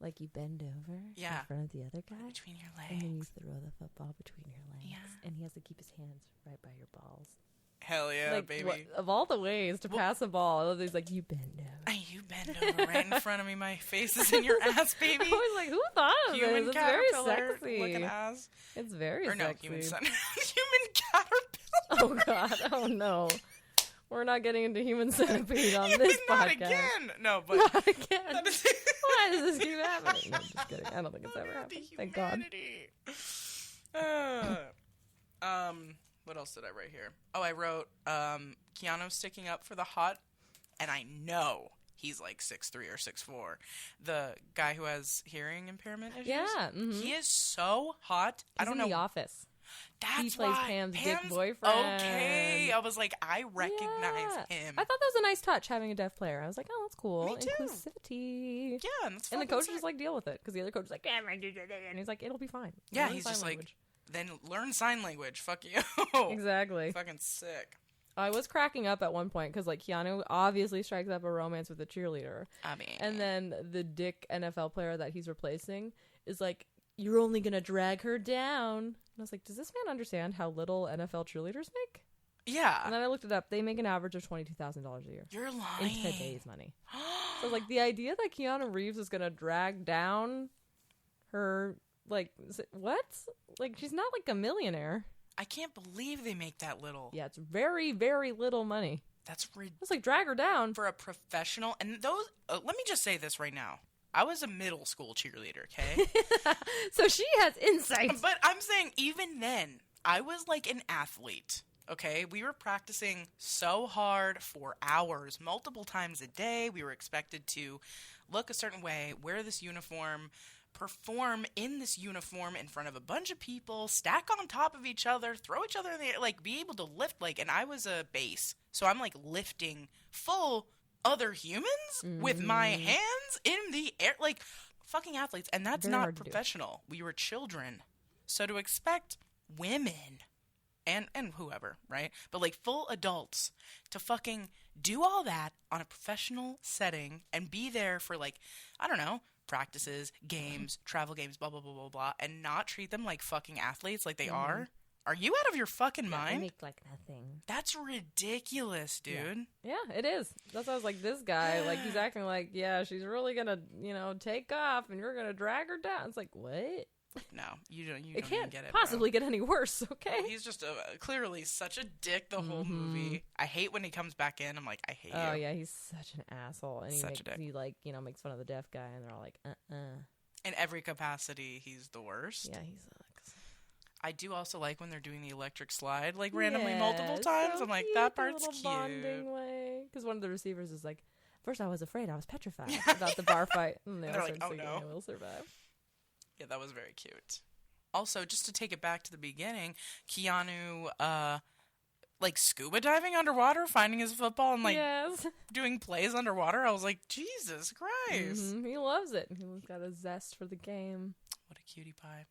Like, you bend over in front of the other guy, between your legs. and then you throw the football between your legs. Yeah. And he has to keep his hands right by your balls. Hell yeah, like, baby. Of all the ways to pass a ball, he's like, you bend over. You bend over right in front of me. My face is in your ass, baby. I was like, who thought of Human this? It's very caterpillar sexy. looking ass. It's very Or no, sexy. human caterpillar. Oh, God. Oh, no. We're not getting into human centipede on this Not podcast. again. No, but Not again. that is Why does this keep happening? No, I'm just kidding. I don't think it's ever happened. Thank God. What else did I write here? Oh, I wrote Keanu sticking up for the hot, and I know he's like 6'3" or 6'4". The guy who has hearing impairment issues. Yeah. Mm-hmm. He is so hot. I don't in know. The Office. That's He plays why. Pam's dick boyfriend. Okay. I was like, I recognize him. I thought that was a nice touch, having a deaf player. I was like, oh, that's cool. Me too. Inclusivity. Yeah, and, that's And the fucking coach sick. just like, deal with it. Because the other coach is like, and he's like, it'll be fine. Yeah, Learn he's sign just language. like, then learn sign language. Fuck you. Exactly. Fucking sick. I was cracking up at one point because, like, Keanu obviously strikes up a romance with the cheerleader. I mean. And then the dick NFL player that he's replacing is like, you're only going to drag her down. And I was like, does this man understand how little NFL cheerleaders make? Yeah. And then I looked it up. They make an average of $22,000 a year. You're In lying. today's money. So, like, the idea that Keanu Reeves is going to drag down her, like, what? Like, she's not, like, a millionaire. I can't believe they make that little. Yeah, it's very, very little money. That's ridiculous. It's like, drag her down. For a professional. And those, let me just say this right now. I was a middle school cheerleader, okay? So she has insight. But I'm saying even then, I was like an athlete, okay? We were practicing so hard for hours, multiple times a day. We were expected to look a certain way, wear this uniform, perform in this uniform in front of a bunch of people, stack on top of each other, throw each other in the air, like be able to lift, like, and I was a base. So I'm like lifting full other humans with my hands in the air, like fucking athletes. And that's Very not hard to do. professional. We were children. So to expect women and whoever, right? But like full adults to fucking do all that on a professional setting and be there for like, I don't know, practices, games, travel games, blah, blah, blah, blah, blah, and not treat them like fucking athletes like they are. Are you out of your fucking They mind? make like nothing. That's ridiculous, dude. Yeah, it is. That's why I was like, this guy, like, he's acting like, yeah, she's really gonna, take off, and you're gonna drag her down. It's like, what? No, you don't It even can't get it, possibly get any worse, okay? He's just clearly such a dick the whole movie. I hate when he comes back in. I'm like, I hate you. Oh, yeah, he's such an asshole. And Such a dick. he, like, makes fun of the deaf guy, and they're all like, In every capacity, he's the worst. Yeah, he sucks. I do also like when they're doing the electric slide, like, randomly multiple times. So I'm like, cute, that the part's little cute. bonding way. Because one of the receivers is like, first I was afraid, I was petrified about the bar fight. And They're like, started oh, singing, no. I will survive. Yeah, that was very cute. Also, just to take it back to the beginning, Keanu, like, scuba diving underwater, finding his football, and, like, yes. doing plays underwater. I was like, Jesus Christ. He loves it. He's got a zest for the game. What a cutie pie.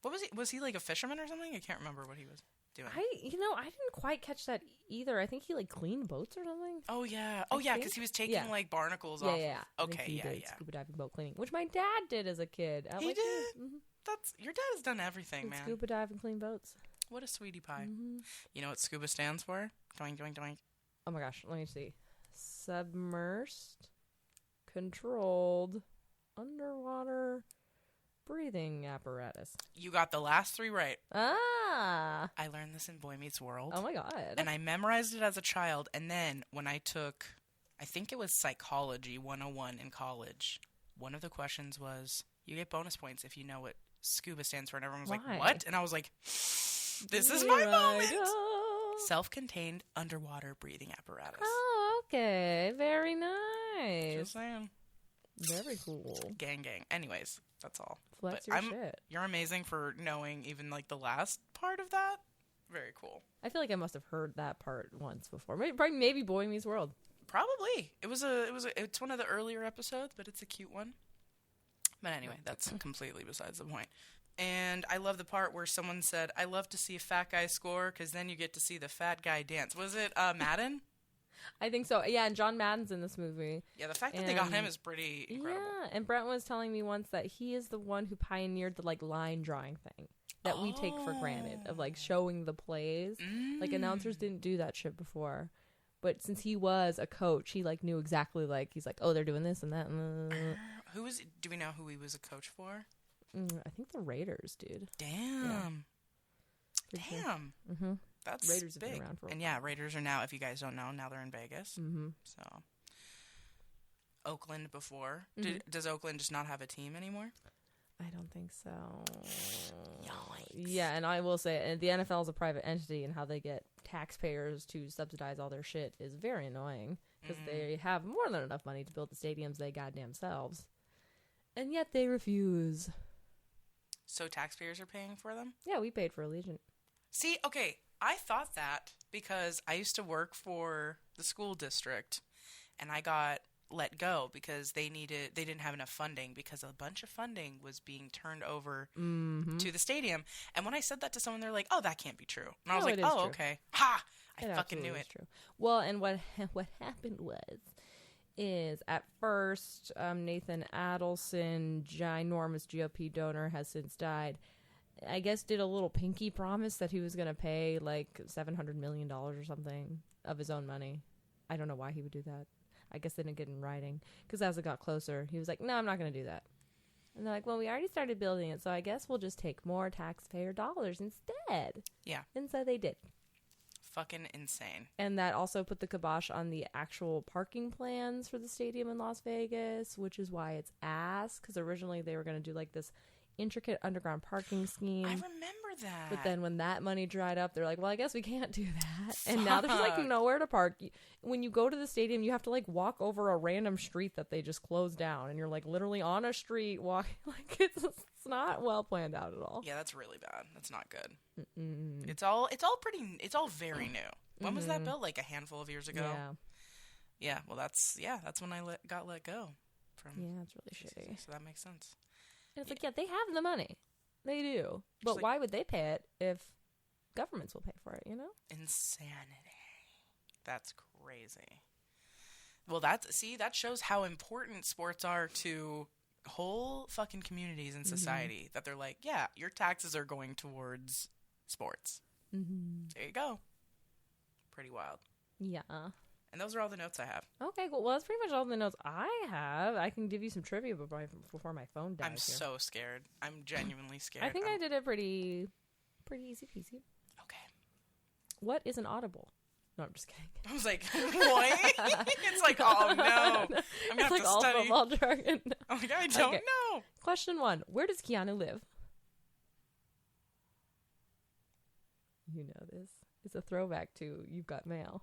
What was he? Was he, like, a fisherman or something? I can't remember what he was doing. I didn't quite catch that either. I think he, like, cleaned boats or something. Oh, yeah. Oh, yeah, because he was taking, like, barnacles off. Yeah. Okay, he did yeah. scuba diving, boat cleaning, which my dad did as a kid. He did? Your dad has done everything, man. Scuba dive and clean boats. What a sweetie pie. You know what scuba stands for? Doink, doink, doink. Oh my gosh, let me see. Submersed, controlled, underwater breathing apparatus. You got the last three right. Ah! I learned this in Boy Meets World. Oh my god. And I memorized it as a child. And then when I took, I think it was Psychology 101 in college, one of the questions was, you get bonus points if you know what scuba stands for. And everyone was like, what? And I was like, this is my moment. Self-contained underwater breathing apparatus. Oh, okay. Very nice. Just saying. Very cool. Gang. Anyways, that's all. Flex but your shit. You're amazing for knowing even, like, the last part of that. Very cool. I feel like I must have heard that part once before. Maybe Boy Meets World. Probably. It's one of the earlier episodes, but it's a cute one. But anyway, that's completely besides the point. And I love the part where someone said, I love to see a fat guy score because then you get to see the fat guy dance. Was it Madden? I think so. Yeah, and John Madden's in this movie. Yeah, the fact that they got him is pretty incredible. Yeah, and Brent was telling me once that he is the one who pioneered the, like, line drawing thing that we take for granted, of, like, showing the plays. Like, announcers didn't do that shit before. But since he was a coach, he, like, knew exactly, like, he's like, oh, they're doing this and that. Do we know who he was a coach for? I think the Raiders, dude. Damn. Yeah. Damn. Mm-hmm. That's Raiders big. have been around for a while. And yeah, Raiders are now, if you guys don't know, now they're in Vegas. Mm-hmm. So, Oakland before. Mm-hmm. Does Oakland just not have a team anymore? I don't think so. Yikes. Yeah, and I will say, the NFL is a private entity, and how they get taxpayers to subsidize all their shit is very annoying, because they have more than enough money to build the stadiums they goddamn selves. And yet they refuse. So taxpayers are paying for them? Yeah, we paid for Allegiant. See, okay, I thought that because I used to work for the school district, and I got let go because they didn't have enough funding, because a bunch of funding was being turned over to the stadium. And when I said that to someone, they're like, oh, that can't be true. And I was like, oh, okay. Ha! I fucking knew it. True. Well, and what happened is at first, Nathan Adelson, ginormous GOP donor, has since died. I guess did a little pinky promise that he was going to pay like $700 million or something of his own money. I don't know why he would do that. I guess they didn't get in writing, because as it got closer, he was like, no, I'm not going to do that. And they're like, well, we already started building it, so I guess we'll just take more taxpayer dollars instead. Yeah. And so they did. Fucking insane. And that also put the kibosh on the actual parking plans for the stadium in Las Vegas, which is why it's ass, because originally they were going to do like this intricate underground parking scheme. I remember that. But then when that money dried up, they're like, well, I guess we can't do that. And now there's like nowhere to park. When you go to the stadium, you have to like walk over a random street that they just closed down, and you're like literally on a street walking. Like it's not well planned out at all. Yeah, that's really bad. That's not good. It's all very new. When was that built? Like a handful of years ago? Yeah. Well, that's when I got let go from. Yeah, it's really shitty. So that makes sense. And it's like, yeah, they have the money. They do. But like, why would they pay it if governments will pay for it, you know? Insanity. That's crazy. Well, that shows how important sports are to whole fucking communities in society, that they're like, yeah, your taxes are going towards sports. There you go. Pretty wild. Yeah. And those are all the notes I have. Okay, cool. Well, that's pretty much all the notes I have. I can give you some trivia before my phone dies. I'm so scared. I'm genuinely scared. I think I did it pretty easy peasy. Okay. What is an audible? No, I'm just kidding. I was like, what? It's like, oh no. I'm going to have to all study. football jargon. I'm like, I don't know. Question 1. Where does Keanu live? You know this. It's a throwback to You've Got Mail.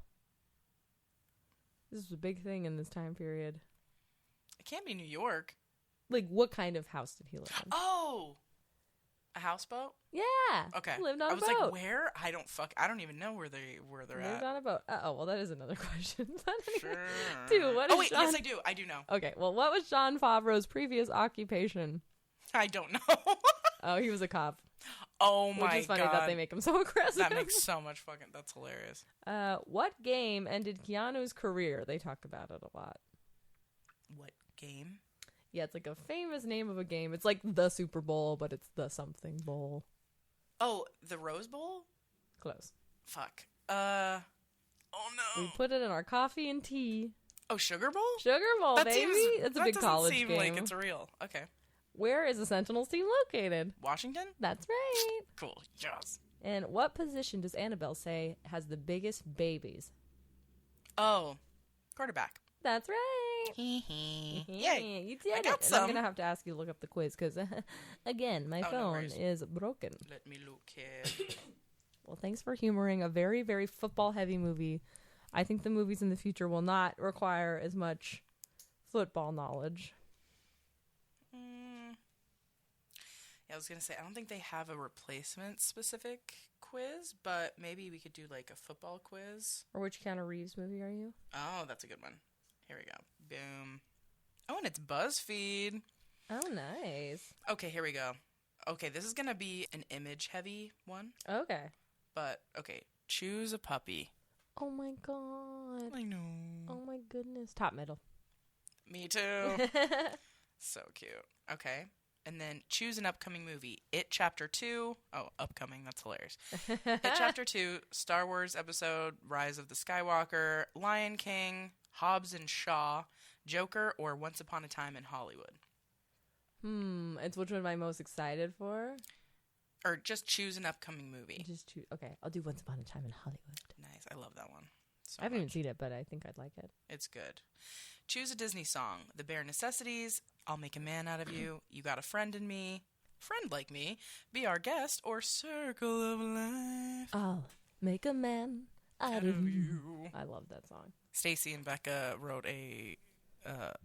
This was a big thing in this time period. It can't be New York. Like, what kind of house did he live in? Oh! A houseboat? Yeah. Okay. He lived on a boat. I was like, where? I don't even know where they're Lived at. on a boat. Well, that is another question. Sure. Dude, what is wait, John... yes, I do. I do know. Okay, well, what was Jon Favreau's previous occupation? I don't know. Oh, he was a cop. Oh my god. Which is funny that they make him so aggressive. That makes so much fucking... That's hilarious. What game ended Keanu's career? They talk about it a lot. What game? Yeah, it's like a famous name of a game. It's like the Super Bowl, but it's the something bowl. Oh, the Rose Bowl? Close. Fuck. Oh no. We put it in our coffee and tea. Oh, Sugar Bowl? Sugar Bowl, That baby. It's a big college game. That doesn't seem like it's real. Okay. Where is the Sentinels team located? Washington? That's right. Cool. Yes. And what position does Annabelle say has the biggest babies? Oh, quarterback. That's right. Yay. You did I got it. some. And I'm going to have to ask you to look up the quiz because, again, my no phone worries. is broken. Let me look here. Well, thanks for humoring a very, very football-heavy movie. I think the movies in the future will not require as much football knowledge. Yeah, I was going to say, I don't think they have a replacement-specific quiz, but maybe we could do, like, a football quiz. Or which Keanu Reeves movie are you? Oh, that's a good one. Here we go. Boom. Oh, and it's BuzzFeed. Oh, nice. Okay, here we go. Okay, this is going to be an image-heavy one. Okay. But, okay, choose a puppy. Oh, my God. I know. Oh, my goodness. Top middle. Me too. So cute. Okay. And then choose an upcoming movie. It Chapter 2. Oh, upcoming. That's hilarious. It Chapter 2, Star Wars Episode, Rise of the Skywalker, Lion King, Hobbs and Shaw, Joker, or Once Upon a Time in Hollywood. It's which one am I most excited for? Or just choose an upcoming movie. Just choose. Okay, I'll do Once Upon a Time in Hollywood. Nice. I love that one. So I haven't even much. seen it, but I think I'd like it. It's good. Choose a Disney song. The Bare Necessities, I'll Make a Man Out of You, You Got a Friend in Me, Friend Like Me, Be Our Guest, or Circle of Life. I'll make a man out of you. I love that song. Stacy and Becca wrote a...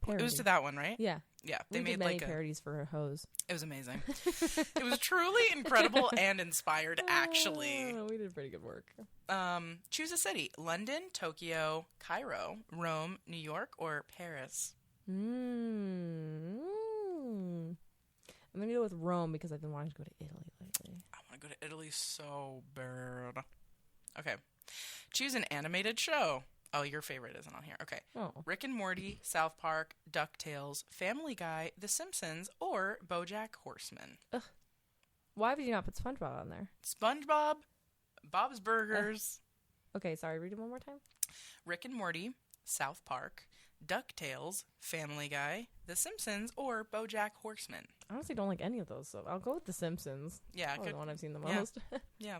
Parody. it was to that one, right? Yeah. Yeah. We did many parodies for Hose. It was amazing. It was truly incredible and inspired, actually. We did pretty good work. Choose a city. London, Tokyo, Cairo, Rome, New York, or Paris. I'm going to go with Rome because I've been wanting to go to Italy lately. I want to go to Italy so bad. Okay. Choose an animated show. Oh, your favorite isn't on here. Okay. Oh. Rick and Morty, South Park, DuckTales, Family Guy, The Simpsons, or BoJack Horseman. Ugh. Why would you not put SpongeBob on there? SpongeBob, Bob's Burgers. Okay, sorry. Read it one more time. Rick and Morty, South Park, DuckTales, Family Guy, The Simpsons, or BoJack Horseman. I honestly don't like any of those, so I'll go with The Simpsons. Yeah, Probably the one I've seen the Yeah. most. Yeah.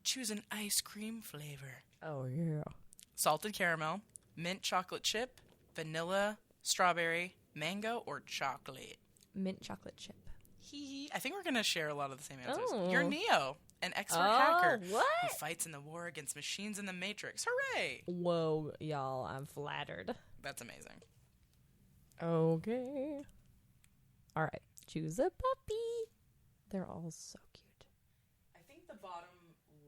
Choose an ice cream flavor. Oh, yeah. Salted caramel, mint chocolate chip, vanilla, strawberry, mango, or chocolate. Mint chocolate chip. I think we're going to share a lot of the same answers. Oh. You're Neo, an expert hacker What? who fights in the war against machines in the Matrix. Hooray! Whoa, y'all. I'm flattered. That's amazing. Okay. All right. Choose a puppy. They're all so cute. I think the bottom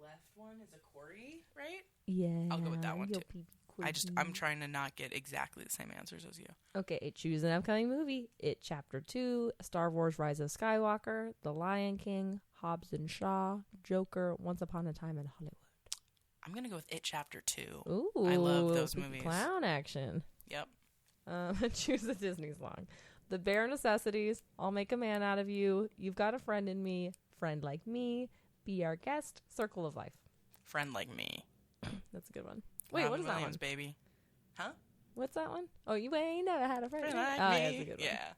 left one is a Corey, right? Yeah. I'll go with that one, yo, too. pee-pee I'm trying to not get exactly the same answers as you. Okay, choose an upcoming movie. It Chapter 2, Star Wars Rise of Skywalker, The Lion King, Hobbs and Shaw, Joker, Once Upon a Time in Hollywood. I'm going to go with It Chapter 2. Ooh. I love those spooky movies. Clown action. Yep. Choose a Disney song. The Bare Necessities, I'll Make a Man Out of You, You've Got a Friend in Me, Friend Like Me, Be Our Guest, Circle of Life. Friend Like Me. That's a good one. Wait, Robin what is that Williams, one? baby. Huh? What's that one? Oh, you ain't never had a friend. Like Oh, me. that's a good one. Yeah.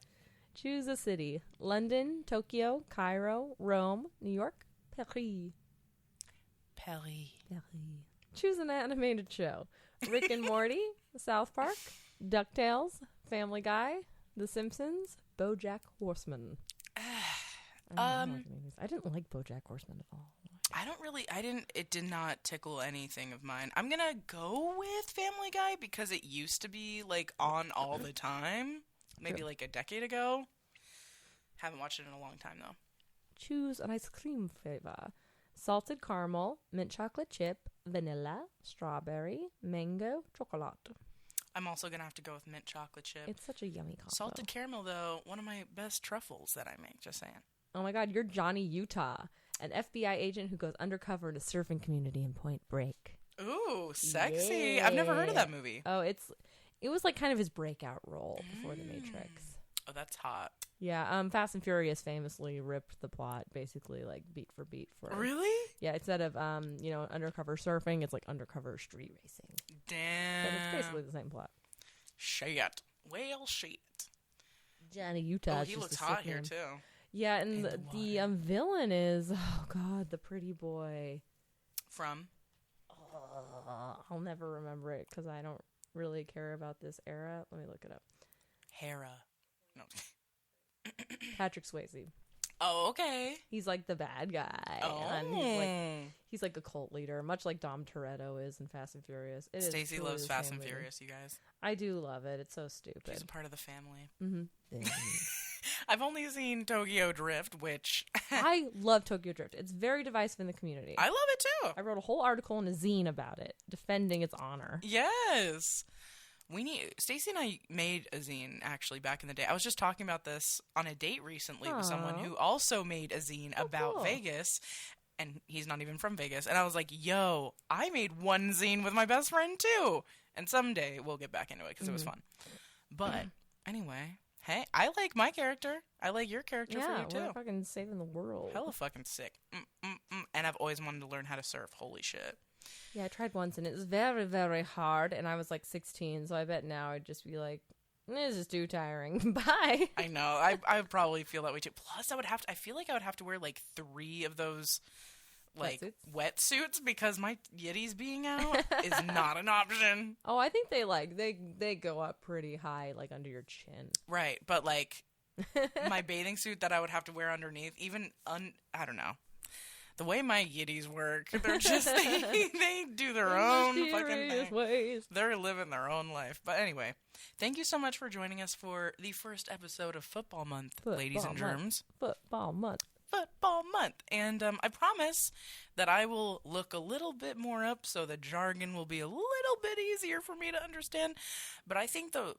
Choose a city. London, Tokyo, Cairo, Rome, New York, Paris. Paris. Choose an animated show. Rick and Morty, South Park, DuckTales, Family Guy, The Simpsons, BoJack Horseman. I didn't like BoJack Horseman at all. It did not tickle anything of mine. I'm gonna go with Family Guy because it used to be, like, on all the time. Maybe, like, a decade ago. Haven't watched it in a long time, though. Choose an ice cream flavor. Salted caramel, mint chocolate chip, vanilla, strawberry, mango, chocolate. I'm also gonna have to go with mint chocolate chip. It's such a yummy combo. Salted caramel, though, one of my best truffles that I make, just saying. Oh my god, you're Johnny Utah, an FBI agent who goes undercover in a surfing community in Point Break. Ooh, sexy. Yeah. I've never heard of that movie. Oh, it was like kind of his breakout role before The Matrix. Oh, that's hot. Yeah, Fast and Furious famously ripped the plot basically like beat for beat for. Really? Yeah, instead of undercover surfing, it's like undercover street racing. Damn. But it's basically the same plot. Shit. Well, shit. Johnny Utah. Oh, he looks hot here too. Yeah, and the villain is, oh god, the pretty boy. From? I'll never remember it because I don't really care about this era. Let me look it up. Hera. No. Patrick Swayze. Oh, okay. He's like the bad guy. Oh. And he's like a cult leader, much like Dom Toretto is in Fast and Furious. Stacy loves Fast and Furious, you guys. I do love it. It's so stupid. She's a part of the family. Mm-hmm. I've only seen Tokyo Drift, which... I love Tokyo Drift. It's very divisive in the community. I love it too. I wrote a whole article in a zine about it, defending its honor. Yes. Stacy and I made a zine, actually, back in the day. I was just talking about this on a date recently with someone who also made a zine about Vegas, and he's not even from Vegas. And I was like, yo, I made one zine with my best friend, too. And someday we'll get back into it, because it was fun. But, anyway, hey, I like my character. I like your character for you, too. Yeah, we're fucking saving the world. Hella fucking sick. And I've always wanted to learn how to surf. Holy shit. Yeah, I tried once, and it was very, very hard, and I was like 16, so I bet now I'd just be like, this is too tiring. Bye. I know. I would probably feel that way, too. Plus, I feel like I would have to wear, like, 3 of those, like, wetsuits because my yitties being out is not an option. Oh, I think they go up pretty high, like, under your chin. Right, but, like, my bathing suit that I would have to wear underneath, I don't know. The way my yitties work, they're just, they do their own fucking thing. Ways. They're living their own life. But anyway, thank you so much for joining us for the first episode of Football Month, ladies and germs. Football Month. Football Month. And I promise that I will look a little bit more up so the jargon will be a little bit easier for me to understand. But I think the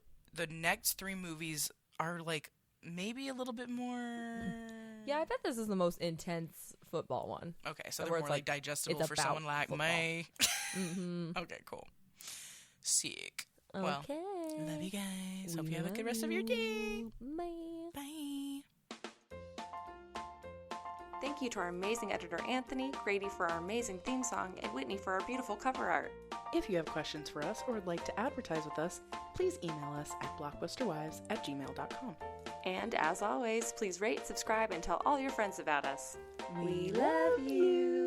next 3 movies are, like, maybe a little bit more... Yeah, I bet this is the most intense football one. Okay, so they're more like digestible for someone like me. Mm-hmm. Okay, cool. Sick. Okay. Well, love you guys. Hope you have a good rest of your day. Bye. Bye. Thank you to our amazing editor Anthony, Grady for our amazing theme song, and Whitney for our beautiful cover art. If you have questions for us or would like to advertise with us, please email us at blockbusterwives@gmail.com. And as always, please rate, subscribe, and tell all your friends about us. We love you!